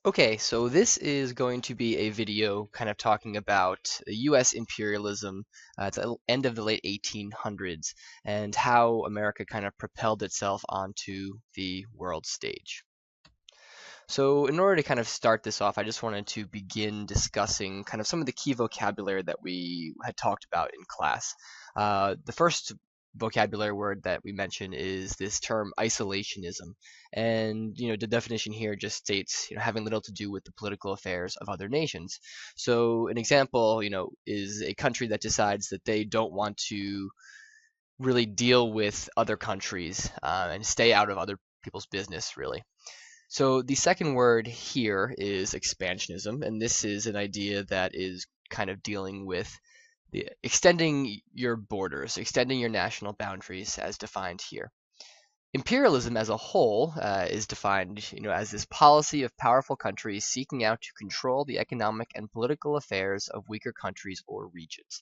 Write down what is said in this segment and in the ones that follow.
Okay, so this is going to be a video kind of talking about US imperialism at the end of the late 1800s and how America kind of propelled itself onto the world stage. So in order to kind of start this off, I just wanted to begin discussing kind of some of the key vocabulary that we had talked about in class. The first vocabulary word that we mentioned is this term isolationism. And, the definition here just states, having little to do with the political affairs of other nations. So an example, is a country that decides that they don't want to really deal with other countries and stay out of other people's business, really. So the second word here is expansionism, and this is an idea that is kind of dealing with the extending your borders, extending your national boundaries as defined here. Imperialism as a whole is defined, as this policy of powerful countries seeking out to control the economic and political affairs of weaker countries or regions,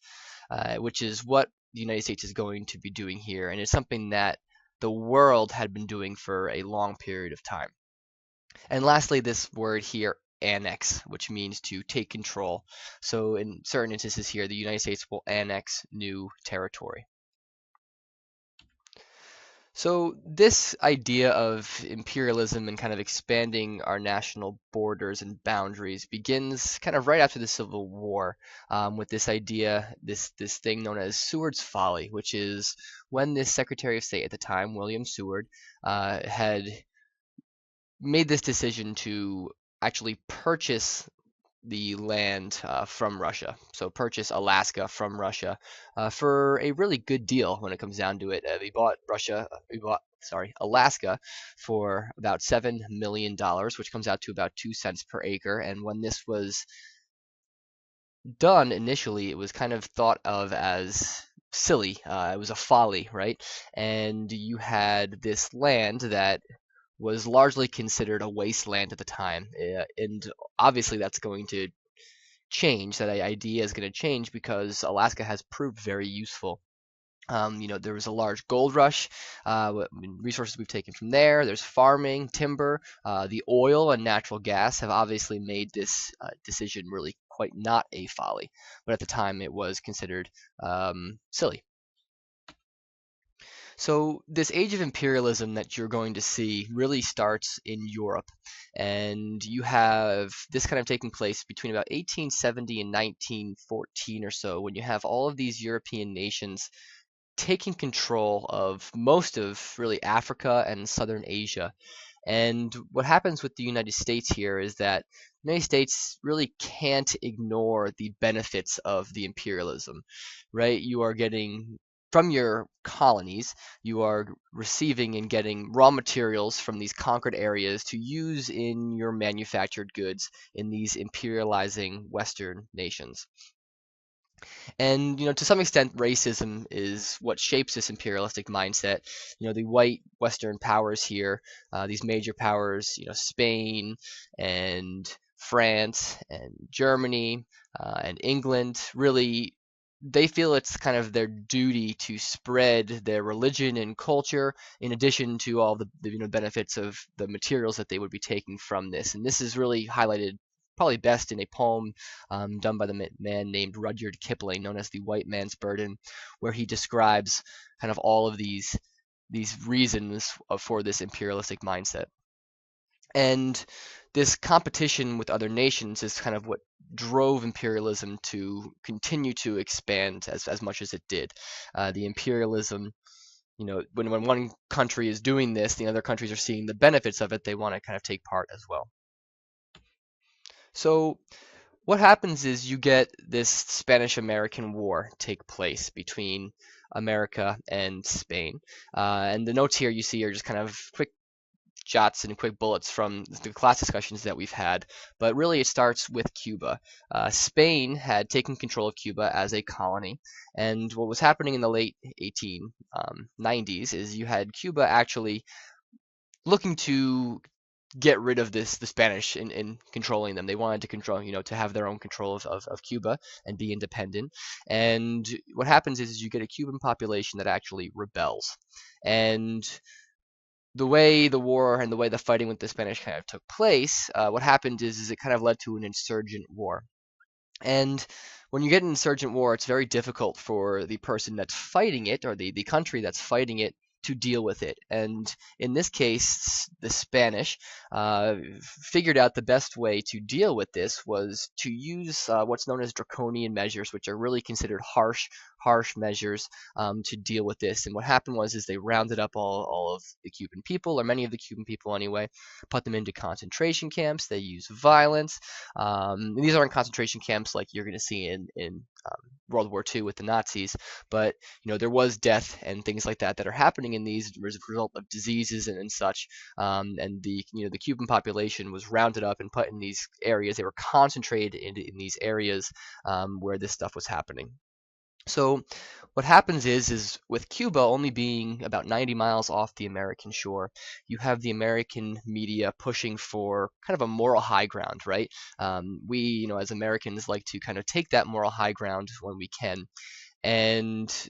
which is what the United States is going to be doing here, and it's something that the world had been doing for a long period of time. And lastly, this word here, annex, which means to take control. So in certain instances here, the United States will annex new territory. So this idea of imperialism and kind of expanding our national borders and boundaries begins kind of right after the Civil War, with this idea, this thing known as Seward's Folly, which is when this Secretary of State at the time, William Seward, had made this decision to actually purchase the land from Russia. So purchase Alaska from Russia for a really good deal when it comes down to it. We bought, sorry, Alaska for about $7 million, which comes out to about 2 cents per acre. And when this was done initially, it was kind of thought of as silly. It was a folly, right? And you had this land that was largely considered a wasteland at the time. And obviously that's going to change. That idea is going to change because Alaska has proved very useful. There was a large gold rush, resources we've taken from there. There's farming, timber, the oil and natural gas have obviously made this decision really quite not a folly, but at the time it was considered silly. So this age of imperialism that you're going to see really starts in Europe, and you have this kind of taking place between about 1870 and 1914 or so, when you have all of these European nations taking control of most of really Africa and Southern Asia. And what happens with the United States here is that the United States really can't ignore the benefits of the imperialism, right? You are getting from your colonies, you are receiving and getting raw materials from these conquered areas to use in your manufactured goods in these imperializing Western nations. And to some extent, racism is what shapes this imperialistic mindset. The white Western powers here, these major powers, Spain and France and Germany and England, really, they feel it's kind of their duty to spread their religion and culture in addition to all the benefits of the materials that they would be taking from this. And this is really highlighted probably best in a poem done by the man named Rudyard Kipling, known as The White Man's Burden, where he describes kind of all of these reasons for this imperialistic mindset. And this competition with other nations is kind of what drove imperialism to continue to expand as much as it did. The imperialism, when one country is doing this, the other countries are seeing the benefits of it. They want to kind of take part as well. So what happens is you get this Spanish-American War take place between America and Spain. And the notes here you see are just kind of quick jots and quick bullets from the class discussions that we've had, but really it starts with Cuba. Spain had taken control of Cuba as a colony, and what was happening in the late 1890s is you had Cuba actually looking to get rid of the Spanish in controlling them. They wanted to control, to have their own control of Cuba and be independent. And what happens is you get a Cuban population that actually rebels. And the way the war and the way the fighting with the Spanish kind of took place, what happened is it kind of led to an insurgent war. And when you get an insurgent war, it's very difficult for the person that's fighting it, or the country that's fighting it, to deal with it. And in this case, the Spanish figured out the best way to deal with this was to use what's known as draconian measures, which are really considered harsh measures to deal with this. And what happened was is they rounded up all of the Cuban people, or many of the Cuban people anyway, put them into concentration camps. They used violence. These aren't concentration camps like you're going to see in World War II with the Nazis, but there was death and things like that that are happening in these as a result of diseases and such. And the Cuban population was rounded up and put in these areas. They were concentrated in these areas where this stuff was happening. So what happens is with Cuba only being about 90 miles off the American shore, you have the American media pushing for kind of a moral high ground, right? We, as Americans, like to kind of take that moral high ground when we can, and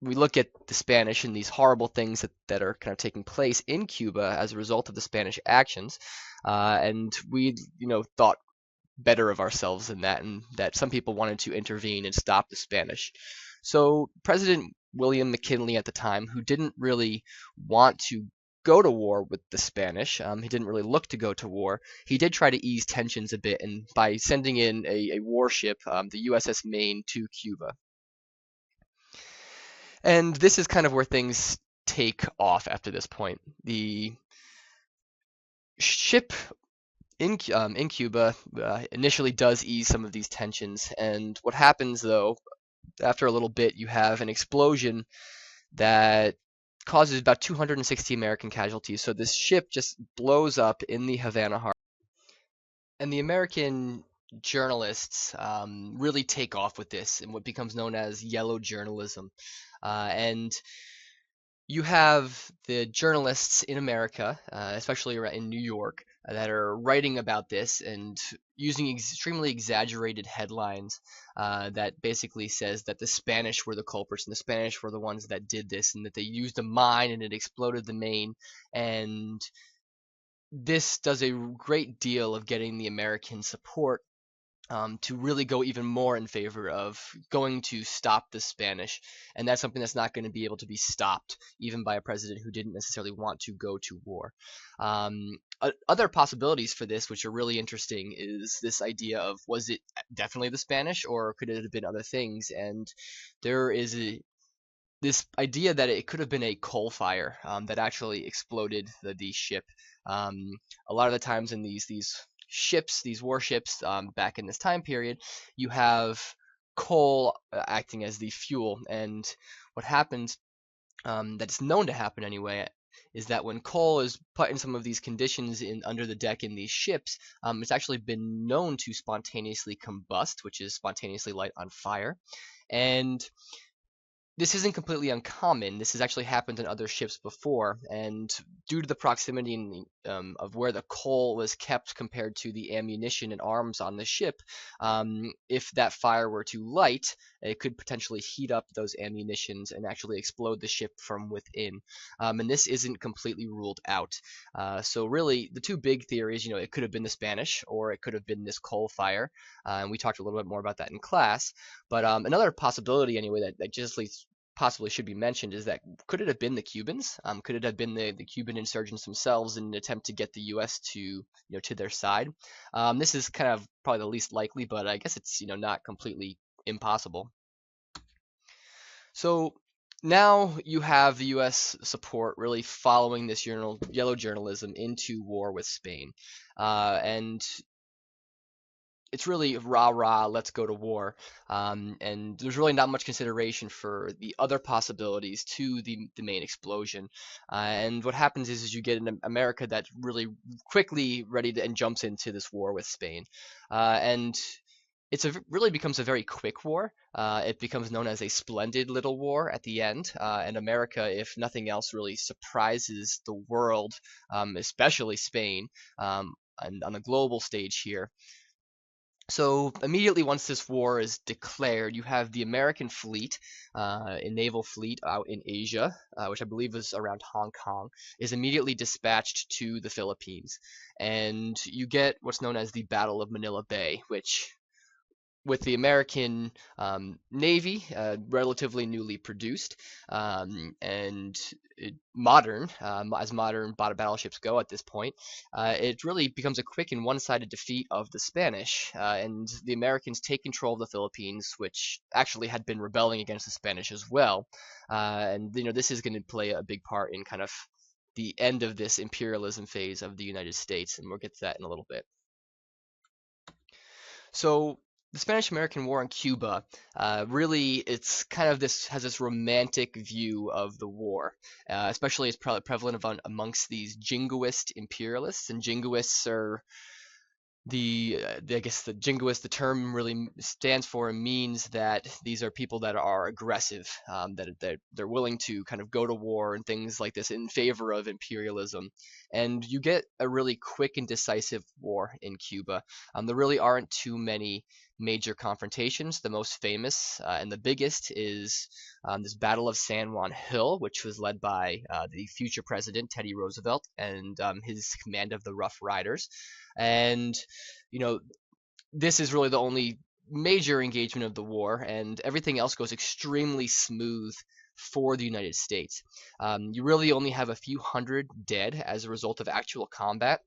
we look at the Spanish and these horrible things that are kind of taking place in Cuba as a result of the Spanish actions, and we, thought better of ourselves than that, and that some people wanted to intervene and stop the Spanish. So President William McKinley at the time, who didn't really want to go to war with the Spanish, he didn't really look to go to war. He did try to ease tensions a bit, and by sending in a warship, the USS Maine, to Cuba. And this is kind of where things take off after this point. The ship in Cuba initially does ease some of these tensions, and what happens though, after a little bit, you have an explosion that causes about 260 American casualties. So this ship just blows up in the Havana harbor, and the American journalists really take off with this in what becomes known as yellow journalism. And you have the journalists in America, especially in New York, that are writing about this and using extremely exaggerated headlines that basically says that the Spanish were the culprits and the Spanish were the ones that did this and that they used a mine and it exploded the Maine. And this does a great deal of getting the American support to really go even more in favor of going to stop the Spanish. And that's something that's not going to be able to be stopped, even by a president who didn't necessarily want to go to war. Other possibilities for this, which are really interesting, is this idea of, was it definitely the Spanish, or could it have been other things? And there is this idea that it could have been a coal fire that actually exploded the ship. A lot of the times in these ships, these warships, back in this time period, you have coal acting as the fuel. And what happens, that's known to happen anyway, is that when coal is put in some of these conditions in under the deck in these ships, it's actually been known to spontaneously combust, which is spontaneously light on fire. And this isn't completely uncommon. This has actually happened in other ships before, and due to the proximity of where the coal was kept compared to the ammunition and arms on the ship, if that fire were to light, it could potentially heat up those ammunitions and actually explode the ship from within. And this isn't completely ruled out. So really, the two big theories, it could have been the Spanish or it could have been this coal fire, and we talked a little bit more about that in class. But another possibility, anyway, that just possibly should be mentioned is that could it have been the Cubans? Could it have been the Cuban insurgents themselves in an attempt to get the U.S. to their side? This is kind of probably the least likely, but I guess it's not completely impossible. So now you have the U.S. support really following this yellow journalism into war with Spain, and it's really rah rah, let's go to war. And there's really not much consideration for the other possibilities to the main explosion. And what happens is you get an America that's really quickly ready to and jumps into this war with Spain. And really becomes a very quick war. It becomes known as a splendid little war at the end. And America, if nothing else, really surprises the world, especially Spain, and on the global stage here. So immediately once this war is declared, you have the American fleet, a naval fleet out in Asia, which I believe was around Hong Kong, is immediately dispatched to the Philippines. And you get what's known as the Battle of Manila Bay, which with the American Navy, relatively newly produced and modern, as modern battleships go at this point, it really becomes a quick and one-sided defeat of the Spanish, and the Americans take control of the Philippines, which actually had been rebelling against the Spanish as well. And this is going to play a big part in kind of the end of this imperialism phase of the United States, and we'll get to that in a little bit. So the Spanish-American War in Cuba, really, it's kind of this has this romantic view of the war, especially it's probably prevalent amongst these jingoist imperialists, and jingoists are I guess the jingoist, the term really stands for and means that these are people that are aggressive, that they're willing to kind of go to war and things like this in favor of imperialism. And you get a really quick and decisive war in Cuba. There really aren't too many major confrontations. The most famous and the biggest is this Battle of San Juan Hill, which was led by the future president Teddy Roosevelt and his command of the Rough Riders. And you know, this is really the only major engagement of the war, and everything else goes extremely smooth for the United States. You really only have a few hundred dead as a result of actual combat,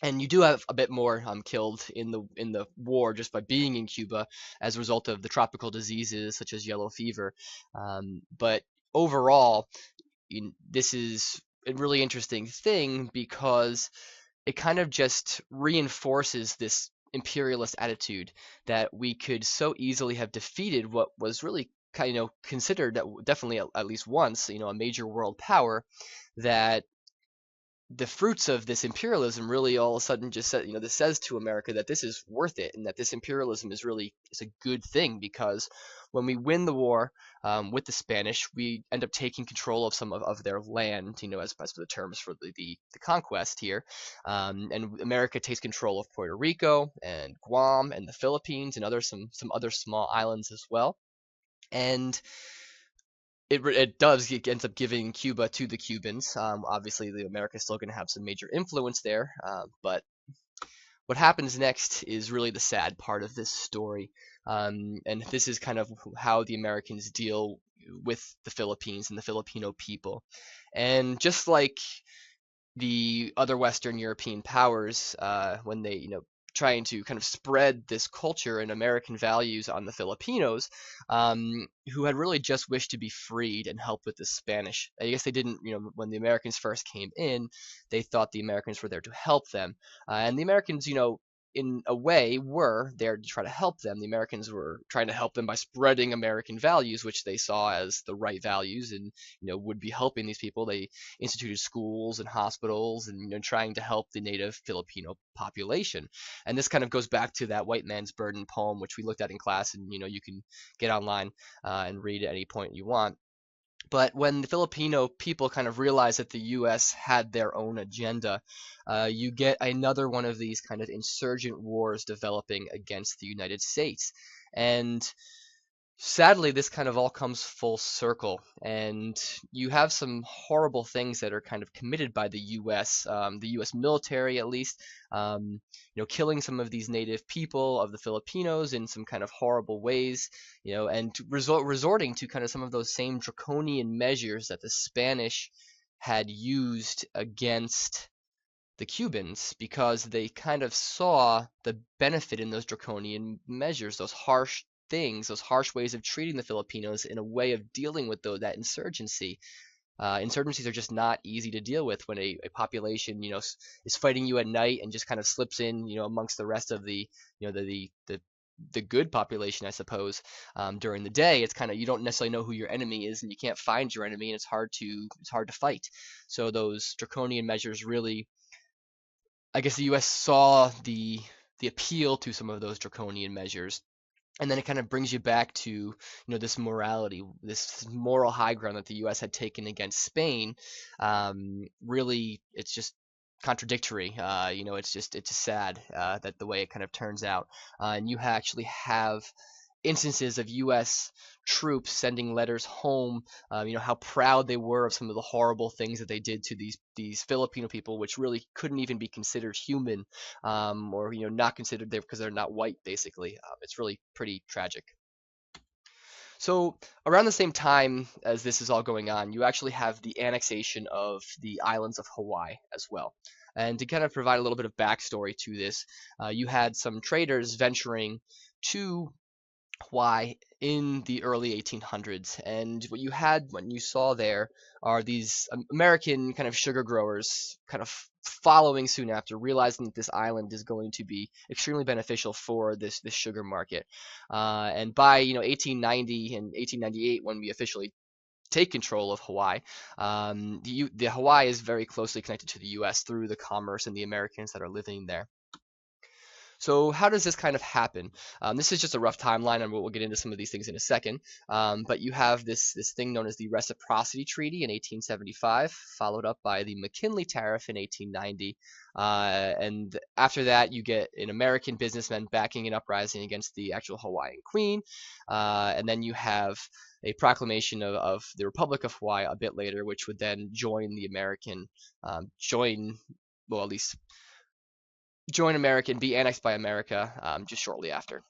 and you do have a bit more killed in the war just by being in Cuba as a result of the tropical diseases such as yellow fever. But overall, this is a really interesting thing because it kind of just reinforces this imperialist attitude that we could so easily have defeated what was really kind of considered definitely at least once, a major world power, that the fruits of this imperialism really all of a sudden just said, this says to America that this is worth it and that this imperialism is a good thing because when we win the war with the Spanish, we end up taking control of some of their land, as the terms for the conquest here. And America takes control of Puerto Rico and Guam and the Philippines and some other small islands as well. And it ends up giving Cuba to the Cubans. Obviously, the America is still going to have some major influence there, but what happens next is really the sad part of this story, and this is kind of how the Americans deal with the Philippines and the Filipino people. And just like the other Western European powers, when they, trying to kind of spread this culture and American values on the Filipinos, who had really just wished to be freed and help with the Spanish. I guess they didn't, when the Americans first came in, they thought the Americans were there to help them. And the Americans, in a way, were there to try to help them. The Americans were trying to help them by spreading American values, which they saw as the right values and, would be helping these people. They instituted schools and hospitals and, trying to help the native Filipino population. And this kind of goes back to that white man's burden poem, which we looked at in class, and, you can get online and read at any point you want. But when the Filipino people kind of realized that the U.S. had their own agenda, you get another one of these kind of insurgent wars developing against the United States. And sadly, this kind of all comes full circle, and you have some horrible things that are kind of committed by the U.S. military at least, killing some of these native people of the Filipinos in some kind of horrible ways, and resorting to kind of some of those same draconian measures that the Spanish had used against the Cubans because they kind of saw the benefit in those draconian measures, those harsh things, those harsh ways of treating the Filipinos in a way of dealing with that insurgency. Insurgencies are just not easy to deal with when a population, is fighting you at night and just kind of slips in, amongst the rest of the good population, I suppose. During the day, it's kind of you don't necessarily know who your enemy is, and you can't find your enemy, and it's hard to fight. So those draconian measures really, I guess the U.S. saw the appeal to some of those draconian measures, and then it kind of brings you back to this morality, this moral high ground that the U.S. had taken against Spain. Really, it's just contradictory. It's just sad that the way it kind of turns out. And you actually have instances of U.S. troops sending letters home, how proud they were of some of the horrible things that they did to these Filipino people, which really couldn't even be considered human, or not considered there because they're not white, basically. It's really pretty tragic. So around the same time as this is all going on, you actually have the annexation of the islands of Hawaii as well. And to kind of provide a little bit of backstory to this, you had some traders venturing to why in the early 1800s. And what you had when you saw there are these American kind of sugar growers kind of following soon after, realizing that this island is going to be extremely beneficial for this sugar market. And by 1890 and 1898, when we officially take control of Hawaii, the Hawaii is very closely connected to the U.S. through the commerce and the Americans that are living there. So how does this kind of happen? This is just a rough timeline, and we'll get into some of these things in a second. But you have this thing known as the Reciprocity Treaty in 1875, followed up by the McKinley Tariff in 1890. And after that, you get an American businessman backing an uprising against the actual Hawaiian Queen. And then you have a proclamation of the Republic of Hawaii a bit later, which would then join the American, well, at least join America and be annexed by America just shortly after.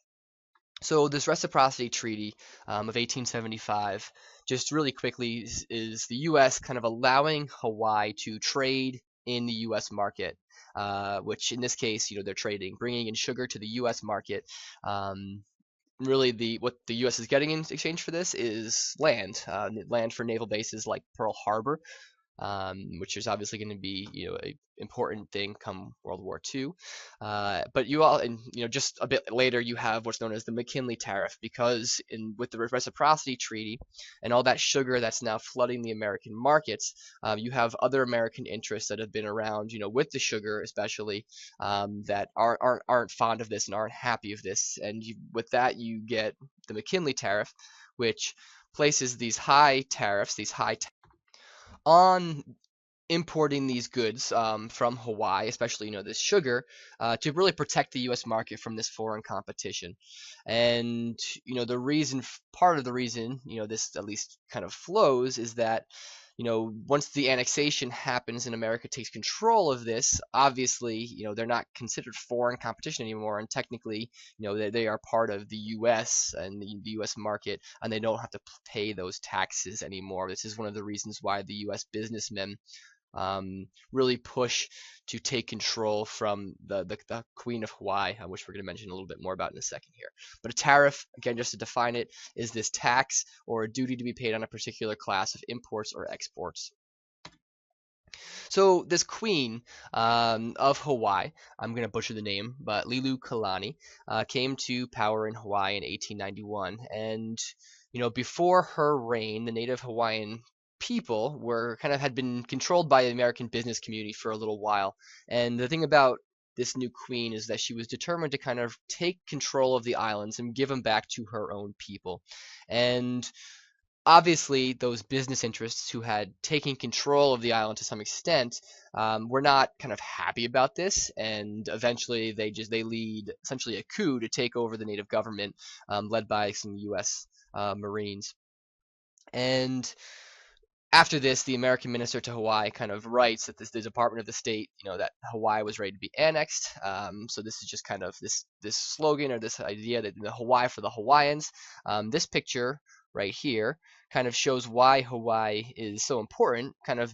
So this reciprocity treaty of 1875, just really quickly, is the U.S. kind of allowing Hawaii to trade in the U.S. market, which in this case, they're trading, bringing in sugar to the U.S. market. Really, what the U.S. is getting in exchange for this is land for naval bases like Pearl Harbor, which is obviously going to be a important thing come World War II. But just a bit later you have what's known as the McKinley Tariff, because with the Reciprocity Treaty and all that sugar that's now flooding the American markets, you have other American interests that have been around, with the sugar especially, that aren't fond of this and aren't happy of this, and with that you get the McKinley Tariff, which places these high tariffs, on importing these goods from Hawaii, especially this sugar, to really protect the U.S. market from this foreign competition. And part of the reason this at least kind of flows is that once the annexation happens and America takes control of this, obviously they're not considered foreign competition anymore, and technically they are part of the U.S. and the U.S. market, and they don't have to pay those taxes anymore. This is one of the reasons why the U.S. businessmen really push to take control from the Queen of Hawaii, which we're going to mention a little bit more about in a second here. But a tariff, again, just to define it, is this tax or a duty to be paid on a particular class of imports or exports. So this queen of Hawaii, I'm going to butcher the name, but Lulu Kalani, came to power in Hawaii in 1891. And before her reign, the native Hawaiian people had been controlled by the American business community for a little while. And the thing about this new queen is that she was determined to kind of take control of the islands and give them back to her own people. And obviously those business interests who had taken control of the island to some extent were not kind of happy about this, and eventually they lead essentially a coup to take over the native government, led by some U.S. Marines. And after this, the American minister to Hawaii kind of writes that the Department of the State, that Hawaii was ready to be annexed. So this is just kind of this slogan or this idea that the Hawaii for the Hawaiians. This picture right here kind of shows why Hawaii is so important, kind of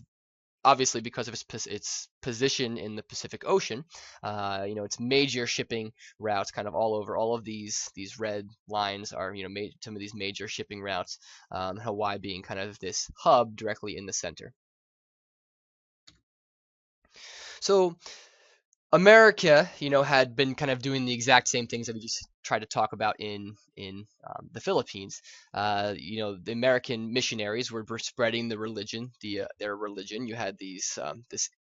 obviously because of its position in the Pacific Ocean. Its major shipping routes kind of all over. All of these red lines are some of these major shipping routes, Hawaii being kind of this hub directly in the center. So America, had been kind of doing the exact same things that we just tried to talk about in the Philippines. The American missionaries were spreading their religion. You had this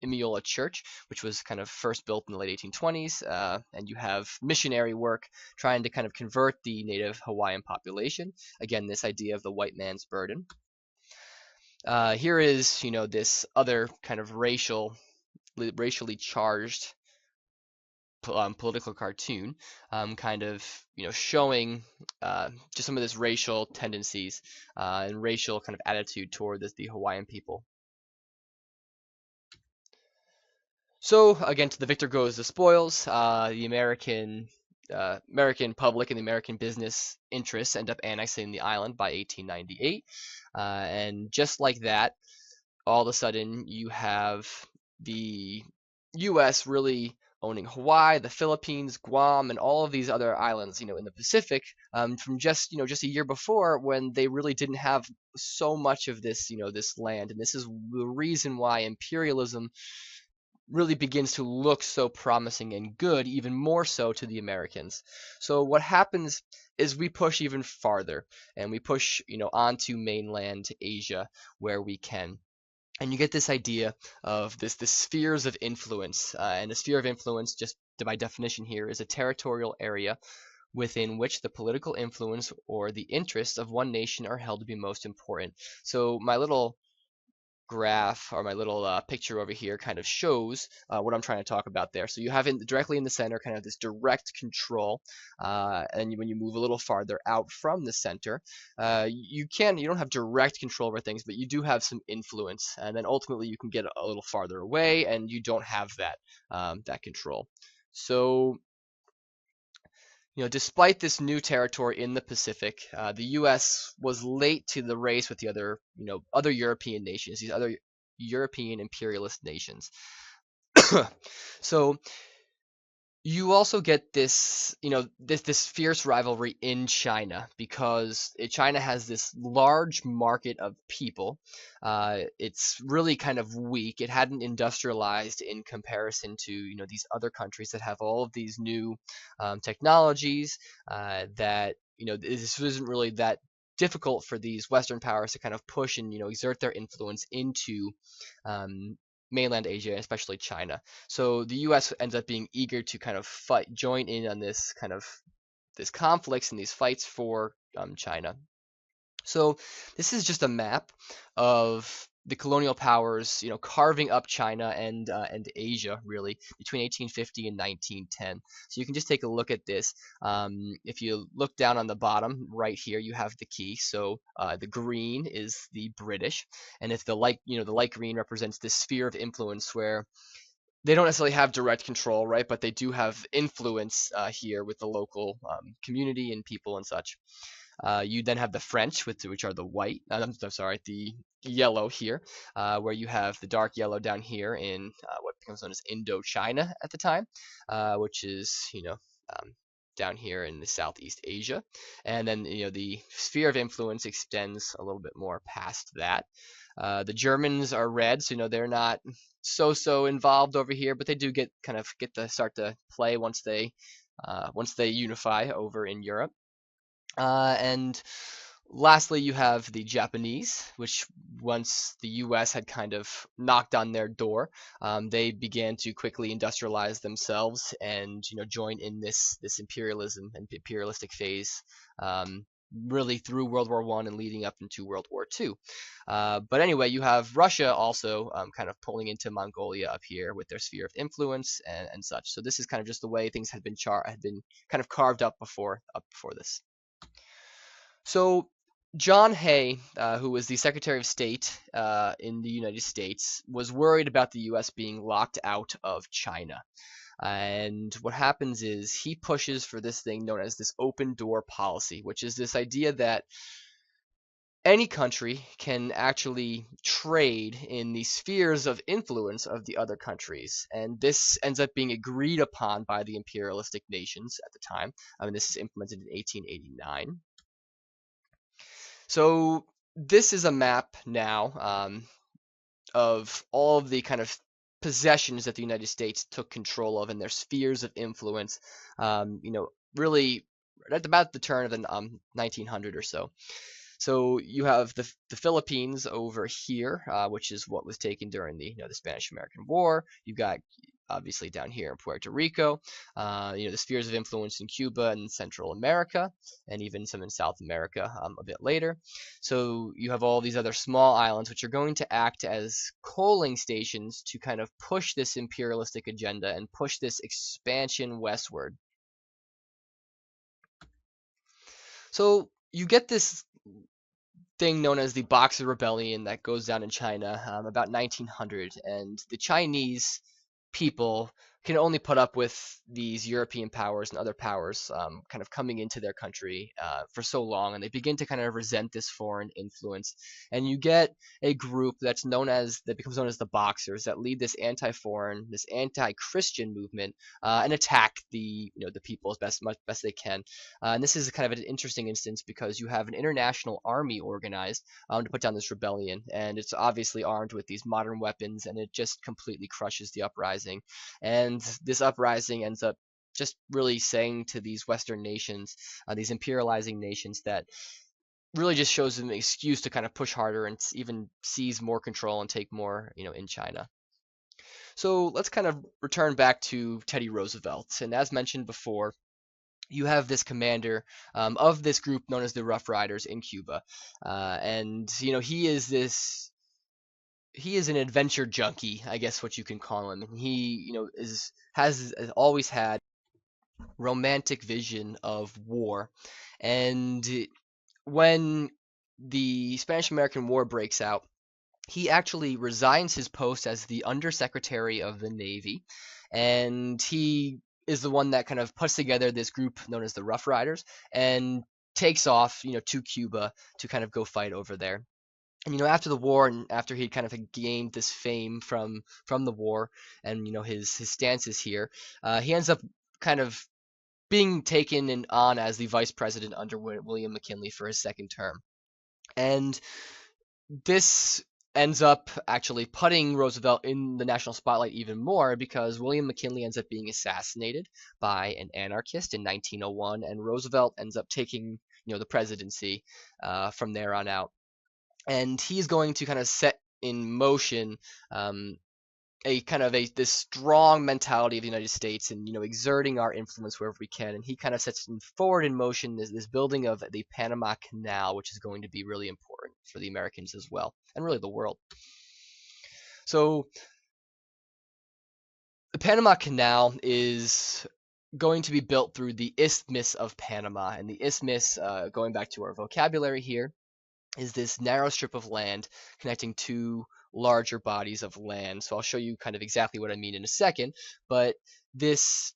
Amelia Church, which was kind of first built in the late 1820s, and you have missionary work trying to kind of convert the native Hawaiian population. Again, this idea of the white man's burden. Here is this other kind of racial racially charged political cartoon, kind of showing just some of this racial tendencies and racial kind of attitude toward the Hawaiian people. So again, to the victor goes the spoils. The American public and the American business interests end up annexing the island by 1898, and just like that, all of a sudden you have the U.S. really owning Hawaii, the Philippines, Guam, and all of these other islands, in the Pacific, from just a year before when they really didn't have so much of this, this land. And this is the reason why imperialism really begins to look so promising and good, even more so to the Americans. So what happens is we push even farther, and we push, onto mainland Asia where we can. And you get this idea of this spheres of influence, and a sphere of influence, just by definition here, is a territorial area within which the political influence or the interests of one nation are held to be most important. So my little graph, or my little picture over here, kind of shows what I'm trying to talk about there. So you have directly in the center kind of this direct control, and when you move a little farther out from the center, you don't have direct control over things, but you do have some influence, and then ultimately you can get a little farther away and you don't have that control. So despite this new territory in the Pacific, the U.S. was late to the race with the other European nations, these other European imperialist nations. So you also get this, this fierce rivalry in China, because China has this large market of people. It's really kind of weak. It hadn't industrialized in comparison to these other countries that have all of these new technologies that this isn't really that difficult for these Western powers to kind of push and exert their influence into mainland Asia, especially China. So the U.S. ends up being eager to kind of join in on this kind of this conflicts and these fights for China. So this is just a map of the colonial powers, carving up China and Asia really between 1850 and 1910. So you can just take a look at this. If you look down on the bottom right here, you have the key. So the green is the British, and if the light green represents this sphere of influence where they don't necessarily have direct control, right? But they do have influence here with the local community and people and such. You then have the French, which are the white. I'm sorry, the yellow here, where you have the dark yellow down here in what becomes known as Indochina at the time, which is down here in the Southeast Asia, and then the sphere of influence extends a little bit more past that. The Germans are red, so they're not so involved over here, but they do get to start to play once they unify over in Europe. And lastly, you have the Japanese, which once the U.S. had kind of knocked on their door, they began to quickly industrialize themselves and join in this imperialism and imperialistic phase, really through World War I and leading up into World War II. But anyway, you have Russia also kind of pulling into Mongolia up here with their sphere of influence and such. So this is kind of just the way things had been kind of carved up before this. So John Hay, who was the Secretary of State in the United States, was worried about the U.S. being locked out of China. And what happens is he pushes for this thing known as this open door policy, which is this idea that any country can actually trade in the spheres of influence of the other countries. And this ends up being agreed upon by the imperialistic nations at the time. This is implemented in 1889. So this is a map now of all of the kind of possessions that the United States took control of and their spheres of influence, really at about the turn of the 1900 or so. So you have the Philippines over here, which is what was taken during the Spanish-American War. You've got obviously down here in Puerto Rico, the spheres of influence in Cuba and Central America, and even some in South America a bit later. So you have all these other small islands which are going to act as coaling stations to kind of push this imperialistic agenda and push this expansion westward. So you get this thing known as the Boxer Rebellion that goes down in China about 1900, and the Chinese people can only put up with these European powers and other powers kind of coming into their country for so long, and they begin to kind of resent this foreign influence. And you get a group that becomes known as the Boxers that lead this anti-foreign, this anti-Christian movement and attack the people as best they can. And this is kind of an interesting instance because you have an international army organized to put down this rebellion, and it's obviously armed with these modern weapons, and it just completely crushes the uprising. And this uprising ends up just really saying to these Western nations, these imperializing nations, that really just shows them an excuse to kind of push harder and even seize more control and take more, in China. So let's kind of return back to Teddy Roosevelt. And as mentioned before, you have this commander of this group known as the Rough Riders in Cuba, and he is an adventure junkie, I guess what you can call him. And he, has always had romantic vision of war. And when the Spanish-American War breaks out, he actually resigns his post as the Undersecretary of the Navy, and he is the one that kind of puts together this group known as the Rough Riders and takes off, to Cuba to kind of go fight over there. And after the war, and after he kind of gained this fame from the war, and his stances here, he ends up kind of being taken on as the vice president under William McKinley for his second term. And this ends up actually putting Roosevelt in the national spotlight even more because William McKinley ends up being assassinated by an anarchist in 1901, and Roosevelt ends up taking the presidency from there on out. And he's going to kind of set in motion this strong mentality of the United States, and exerting our influence wherever we can. And he kind of sets forward in motion this building of the Panama Canal, which is going to be really important for the Americans as well, and really the world. So the Panama Canal is going to be built through the Isthmus of Panama, and the isthmus, going back to our vocabulary here, is this narrow strip of land connecting two larger bodies of land. So I'll show you kind of exactly what I mean in a second, but this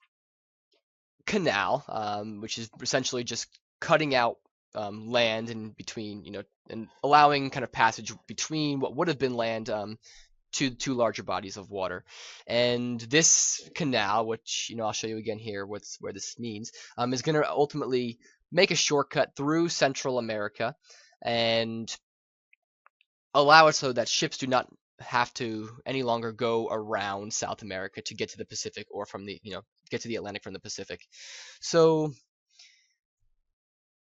canal, which is essentially just cutting out land in between, and allowing kind of passage between what would have been land to two larger bodies of water. And this canal, which I'll show you again here where this means, is going to ultimately make a shortcut through Central America and allow it so that ships do not have to any longer go around South America to get to the Pacific, or get to the Atlantic from the Pacific. So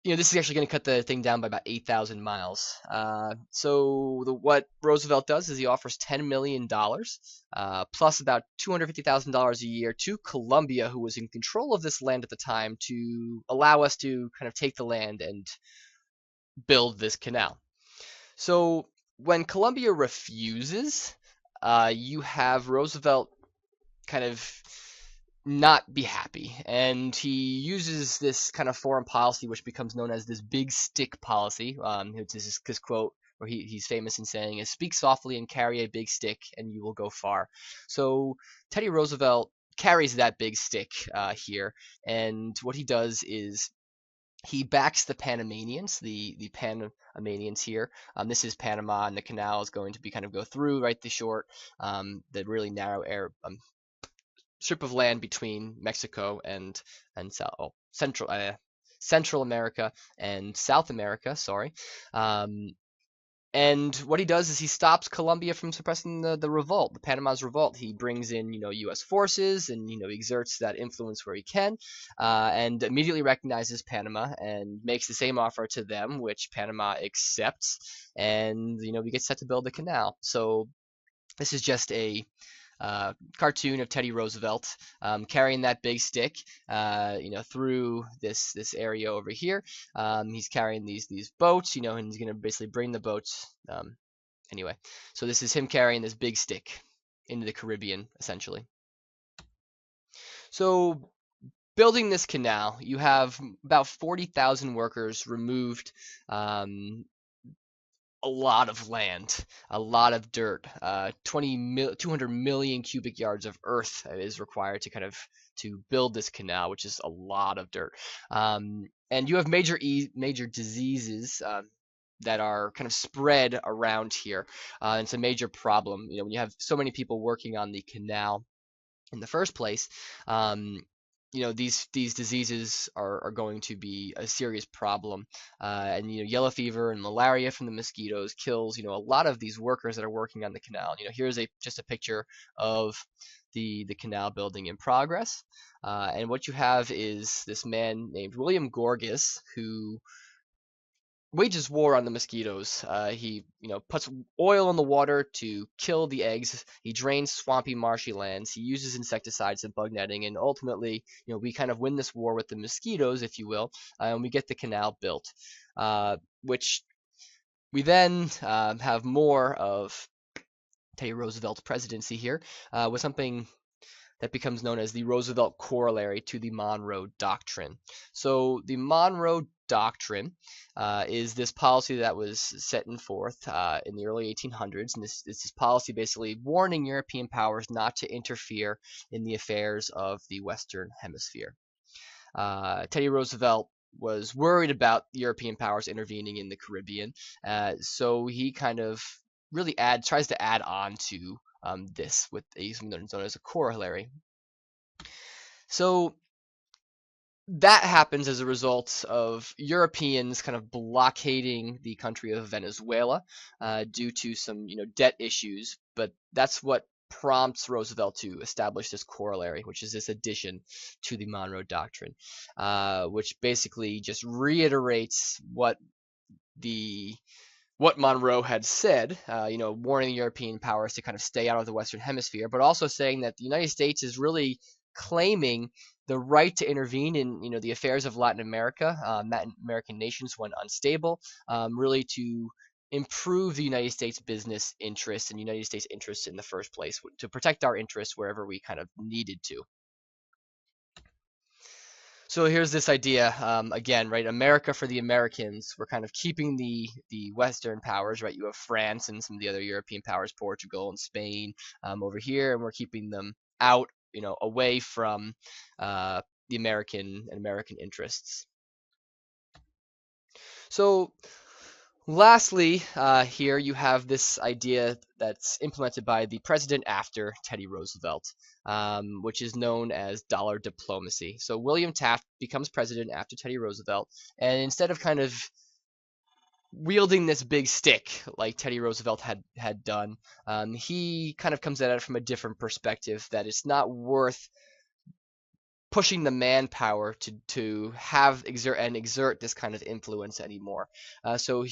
this is actually going to cut the thing down by about 8,000 miles. What Roosevelt does is he offers $10 million plus about $250,000 a year to Colombia, who was in control of this land at the time, to allow us to kind of take the land and build this canal. So when Colombia refuses, you have Roosevelt kind of not be happy, and he uses this kind of foreign policy which becomes known as this big stick policy. It's this quote where he's famous in saying is, "Speak softly and carry a big stick and you will go far." So Teddy Roosevelt carries that big stick here, and what he does is he backs the Panamanians, the Panamanians here. This is Panama, and the canal is going to be kind of go through the short, the really narrow strip of land between Mexico and Central America and South America. Sorry. And what he does is he stops Colombia from suppressing the revolt, the Panama's revolt. He brings in, U.S. forces, and, exerts that influence where he can, and immediately recognizes Panama and makes the same offer to them, which Panama accepts, and, we get set to build the canal. So this is just a cartoon of Teddy Roosevelt carrying that big stick, through this area over here. He's carrying these boats, and he's gonna basically bring the boats. Anyway, so this is him carrying this big stick into the Caribbean, essentially. So building this canal, you have about 40,000 workers removed, a lot of land, a lot of dirt. 200 million cubic yards of earth is required to build this canal, which is a lot of dirt. And you have major diseases that are kind of spread around here. It's a major problem. When you have so many people working on the canal in the first place, these diseases are going to be a serious problem. And yellow fever and malaria from the mosquitoes kills a lot of these workers that are working on the canal. Here's just a picture of the canal building in progress. And what you have is this man named William Gorgas, who wages war on the mosquitoes. He, puts oil in the water to kill the eggs. He drains swampy, marshy lands. He uses insecticides and bug netting, and ultimately, we kind of win this war with the mosquitoes, if you will, and we get the canal built, which we then have more of Teddy Roosevelt's presidency here, with something that becomes known as the Roosevelt Corollary to the Monroe Doctrine. So the Monroe Doctrine is this policy that was set in forth in the early 1800s, and this policy basically warning European powers not to interfere in the affairs of the Western Hemisphere. Teddy Roosevelt was worried about European powers intervening in the Caribbean, so he kind of really tries to add on to this with something known as a corollary. So that happens as a result of Europeans kind of blockading the country of Venezuela due to some debt issues, but that's what prompts Roosevelt to establish this corollary, which is this addition to the Monroe Doctrine, which basically just reiterates what Monroe had said, warning European powers to kind of stay out of the Western Hemisphere, but also saying that the United States is really claiming the right to intervene in, the affairs of Latin America, Latin American nations when unstable, really to improve the United States business interests and United States interests in the first place, to protect our interests wherever we kind of needed to. So here's this idea again, right? America for the Americans. We're kind of keeping the Western powers, right? You have France and some of the other European powers, Portugal and Spain over here, and we're keeping them out, away from the American interests. So lastly, here you have this idea that's implemented by the president after Teddy Roosevelt, which is known as dollar diplomacy. So William Taft becomes president after Teddy Roosevelt, and instead of kind of wielding this big stick like Teddy Roosevelt had done, he kind of comes at it from a different perspective, that it's not worth pushing the manpower to exert this kind of influence anymore. So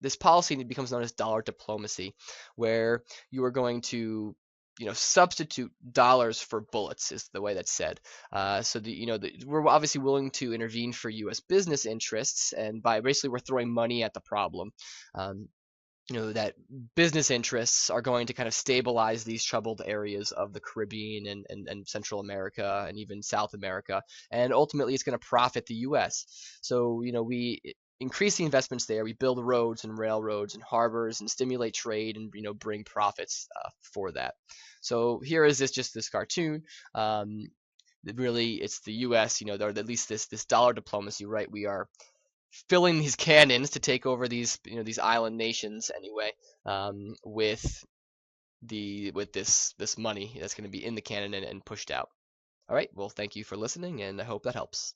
this policy becomes known as dollar diplomacy, where you are going to substitute dollars for bullets, is the way that's said. So we're obviously willing to intervene for U.S. business interests, and by basically we're throwing money at the problem. That business interests are going to kind of stabilize these troubled areas of the Caribbean and Central America and even South America, and ultimately it's going to profit the U.S. So we increase the investments there, we build roads and railroads and harbors and stimulate trade and bring profits for that. So here is this cartoon. Really, it's the U.S. Or at least this dollar diplomacy, right? We are filling these cannons to take over these island nations anyway, with this money that's going to be in the cannon and pushed out. All right, well, thank you for listening, and I hope that helps.